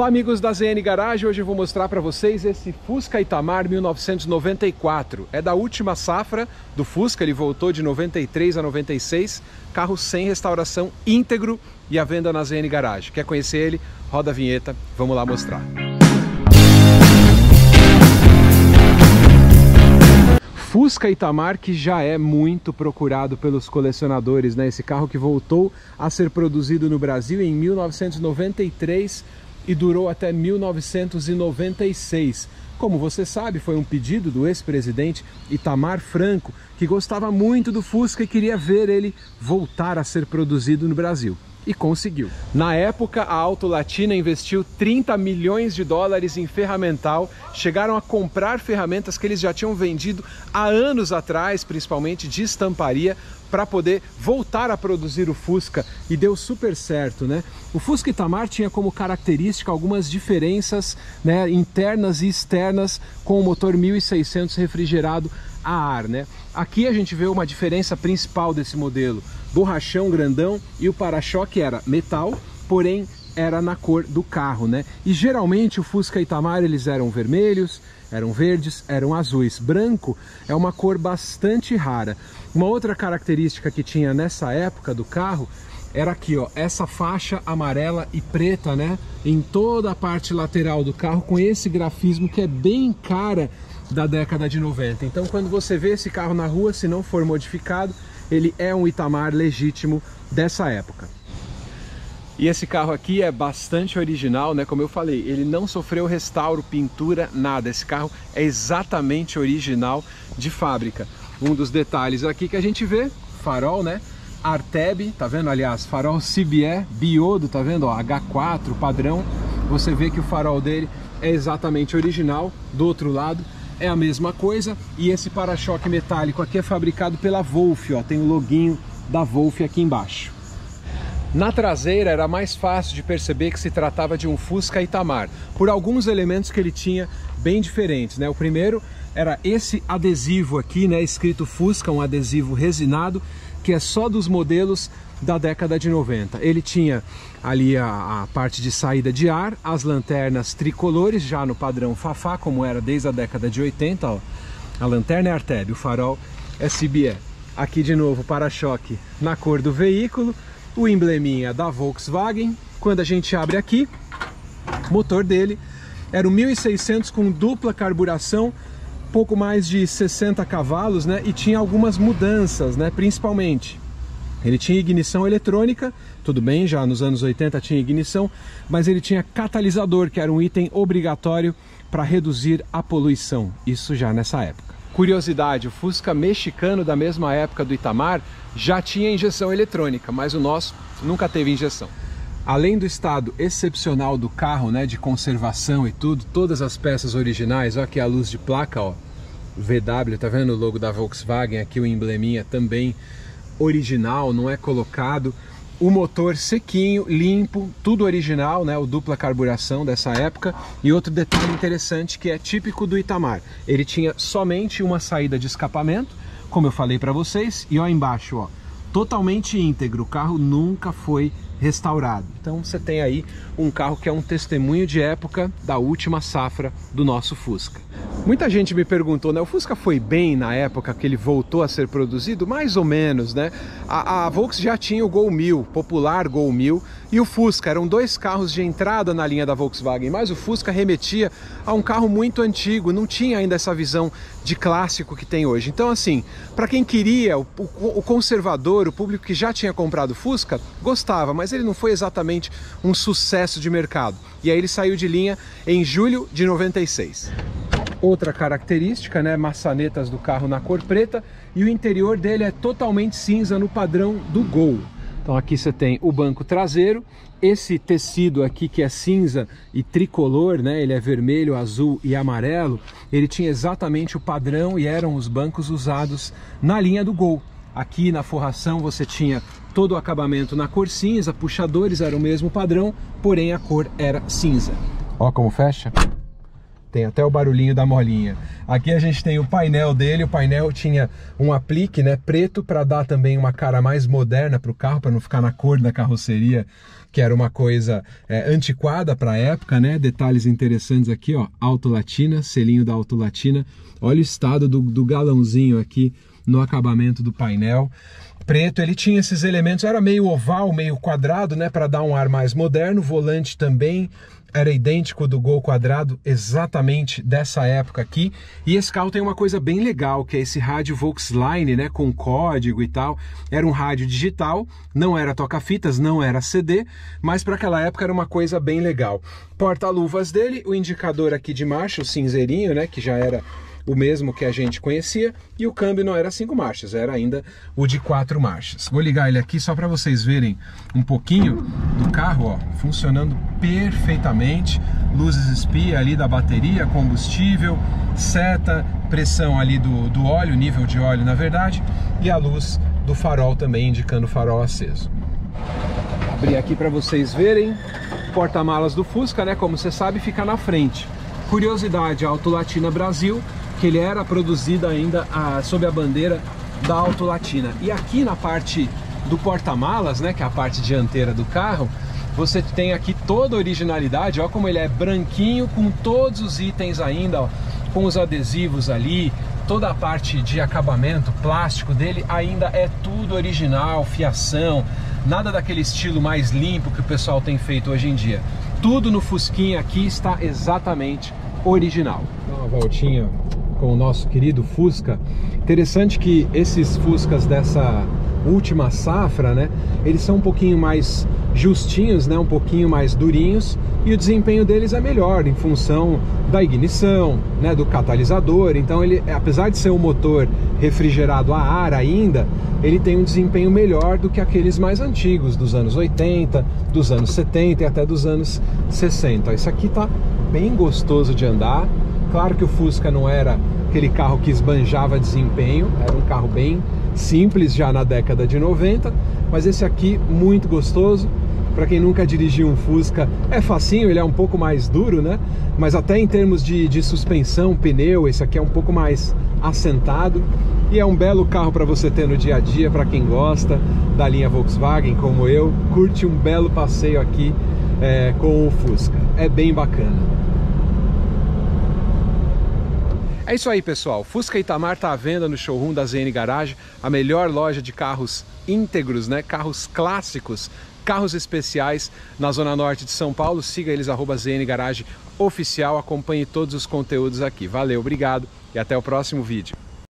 Olá amigos da ZN Garage, hoje eu vou mostrar para vocês esse Fusca Itamar 1994. É da última safra do Fusca, ele voltou de 93 a 96, carro sem restauração, íntegro e à venda na ZN Garage. Quer conhecer ele? Roda a vinheta, vamos lá mostrar. Fusca Itamar, que já é muito procurado pelos colecionadores, né? Esse carro que voltou a ser produzido no Brasil em 1993 e durou até 1996. Como você sabe, foi um pedido do ex-presidente Itamar Franco, que gostava muito do Fusca e queria ver ele voltar a ser produzido no Brasil. E conseguiu. Na época, a Auto Latina investiu 30 milhões de dólares em ferramental, chegaram a comprar ferramentas que eles já tinham vendido há anos atrás, principalmente de estamparia, para poder voltar a produzir o Fusca, e deu super certo, né? O Fusca Itamar tinha como característica algumas diferenças, né, internas e externas com o motor 1600 refrigerado a ar, né? Aqui a gente vê uma diferença principal desse modelo: borrachão grandão, e o para-choque era metal, porém era na cor do carro, né? E geralmente o Fusca Itamar eles eram vermelhos, eram verdes, eram azuis. Branco é uma cor bastante rara. Uma outra característica que tinha nessa época do carro era aqui, ó, essa faixa amarela e preta, né, em toda a parte lateral do carro, com esse grafismo que é bem cara da década de 90. Então quando você vê esse carro na rua, se não for modificado, ele é um Itamar legítimo dessa época. E esse carro aqui é bastante original, né? Como eu falei, ele não sofreu restauro, pintura, nada. Esse carro é exatamente original de fábrica. Um dos detalhes aqui que a gente vê, farol, né? Arteb, tá vendo? Aliás, farol CBE, biodo, tá vendo? Ó, H4, padrão. Você vê que o farol dele é exatamente original. Do outro lado é a mesma coisa. E esse para-choque metálico aqui é fabricado pela Wolf, ó. Tem o loginho da Wolf aqui embaixo. Na traseira era mais fácil de perceber que se tratava de um Fusca Itamar, por alguns elementos que ele tinha bem diferentes, né? O primeiro era esse adesivo aqui, né, escrito Fusca, um adesivo resinado, que é só dos modelos da década de 90. Ele tinha ali a parte de saída de ar, as lanternas tricolores, já no padrão Fafá, como era desde a década de 80, ó. A lanterna é Arteb, o farol é CBE. Aqui de novo o para-choque na cor do veículo, o embleminha da Volkswagen. Quando a gente abre aqui, o motor dele era o 1600 com dupla carburação, pouco mais de 60 cavalos, né? E tinha algumas mudanças, né? Principalmente, ele tinha ignição eletrônica, tudo bem, já nos anos 80 tinha ignição, mas ele tinha catalisador, que era um item obrigatório para reduzir a poluição, isso já nessa época. Curiosidade, o Fusca mexicano da mesma época do Itamar já tinha injeção eletrônica, mas o nosso nunca teve injeção. Além do estado excepcional do carro, né, de conservação e tudo, todas as peças originais, ó, aqui a luz de placa, ó, VW, tá vendo o logo da Volkswagen, aqui o embleminha também original, não é colocado. O motor sequinho, limpo, tudo original, né, o dupla carburação dessa época. E outro detalhe interessante que é típico do Itamar, ele tinha somente uma saída de escapamento, como eu falei para vocês, e ó embaixo, ó, totalmente íntegro, o carro nunca foi restaurado. Então você tem aí um carro que é um testemunho de época da última safra do nosso Fusca. Muita gente me perguntou, né, o Fusca foi bem na época que ele voltou a ser produzido? Mais ou menos, né? A Volks já tinha o Gol 1000, popular Gol 1000, e o Fusca, eram dois carros de entrada na linha da Volkswagen, mas o Fusca remetia a um carro muito antigo, não tinha ainda essa visão de clássico que tem hoje. Então assim, para quem queria, o conservador, o público que já tinha comprado o Fusca, gostava, mas ele não foi exatamente um sucesso de mercado. E aí ele saiu de linha em julho de 96. Outra característica, né, maçanetas do carro na cor preta, e o interior dele é totalmente cinza no padrão do Gol. Então aqui você tem o banco traseiro, esse tecido aqui que é cinza e tricolor, né, ele é vermelho, azul e amarelo, ele tinha exatamente o padrão e eram os bancos usados na linha do Gol. Aqui na forração você tinha todo o acabamento na cor cinza, puxadores eram o mesmo padrão, porém a cor era cinza. Ó como fecha. Tem até o barulhinho da molinha. Aqui a gente tem o painel dele. O painel tinha um aplique, né, preto, para dar também uma cara mais moderna para o carro, para não ficar na cor da carroceria, que era uma coisa antiquada para a época, né? Detalhes interessantes aqui, ó, Auto Latina, selinho da Auto Latina. Olha o estado do galãozinho aqui no acabamento do painel. Preto, ele tinha esses elementos, era meio oval, meio quadrado, né, para dar um ar mais moderno. O volante também era idêntico do Gol quadrado, exatamente dessa época aqui. E esse carro tem uma coisa bem legal, que é esse rádio Volksline, né, com código e tal. Era um rádio digital, não era toca-fitas, não era CD, mas para aquela época era uma coisa bem legal. Porta-luvas dele, o indicador aqui de marcha, o cinzeirinho, né, que já era o mesmo que a gente conhecia, e o câmbio não era 5 marchas, era ainda o de 4 marchas. Vou ligar ele aqui só para vocês verem um pouquinho do carro, ó, funcionando perfeitamente. Luzes espia ali da bateria, combustível, seta, pressão ali do óleo, nível de óleo na verdade, e a luz do farol também indicando o farol aceso. Vou abrir aqui para vocês verem. Porta-malas do Fusca, né, como você sabe, fica na frente. Curiosidade, a Auto Latina Brasil, que ele era produzido ainda sob a bandeira da Auto Latina. E aqui na parte do porta-malas, né, que é a parte dianteira do carro, você tem aqui toda a originalidade, ó como ele é branquinho, com todos os itens ainda, ó, com os adesivos ali, toda a parte de acabamento, plástico dele ainda é tudo original, fiação, nada daquele estilo mais limpo que o pessoal tem feito hoje em dia. Tudo no Fusquinha aqui está exatamente original. Dá uma voltinha com o nosso querido Fusca. Interessante que esses Fuscas dessa última safra, né, eles são um pouquinho mais justinhos, né, um pouquinho mais durinhos, e o desempenho deles é melhor em função da ignição, né, do catalisador. Então ele, apesar de ser um motor refrigerado a ar ainda, ele tem um desempenho melhor do que aqueles mais antigos, dos anos 80, dos anos 70 e até dos anos 60. Isso aqui tá bem gostoso de andar. Claro que o Fusca não era aquele carro que esbanjava desempenho, era um carro bem simples já na década de 90, mas esse aqui muito gostoso. Para quem nunca dirigiu um Fusca, é facinho, ele é um pouco mais duro, né? Mas até em termos de suspensão, pneu, esse aqui é um pouco mais assentado. E é um belo carro para você ter no dia a dia, para quem gosta da linha Volkswagen, como eu, curte um belo passeio aqui com o Fusca. É bem bacana. É isso aí, pessoal. Fusca Itamar está à venda no showroom da ZN Garage, a melhor loja de carros íntegros, né? Carros clássicos, carros especiais na Zona Norte de São Paulo. Siga eles, @ZN Garage Oficial. Acompanhe todos os conteúdos aqui. Valeu, obrigado e até o próximo vídeo.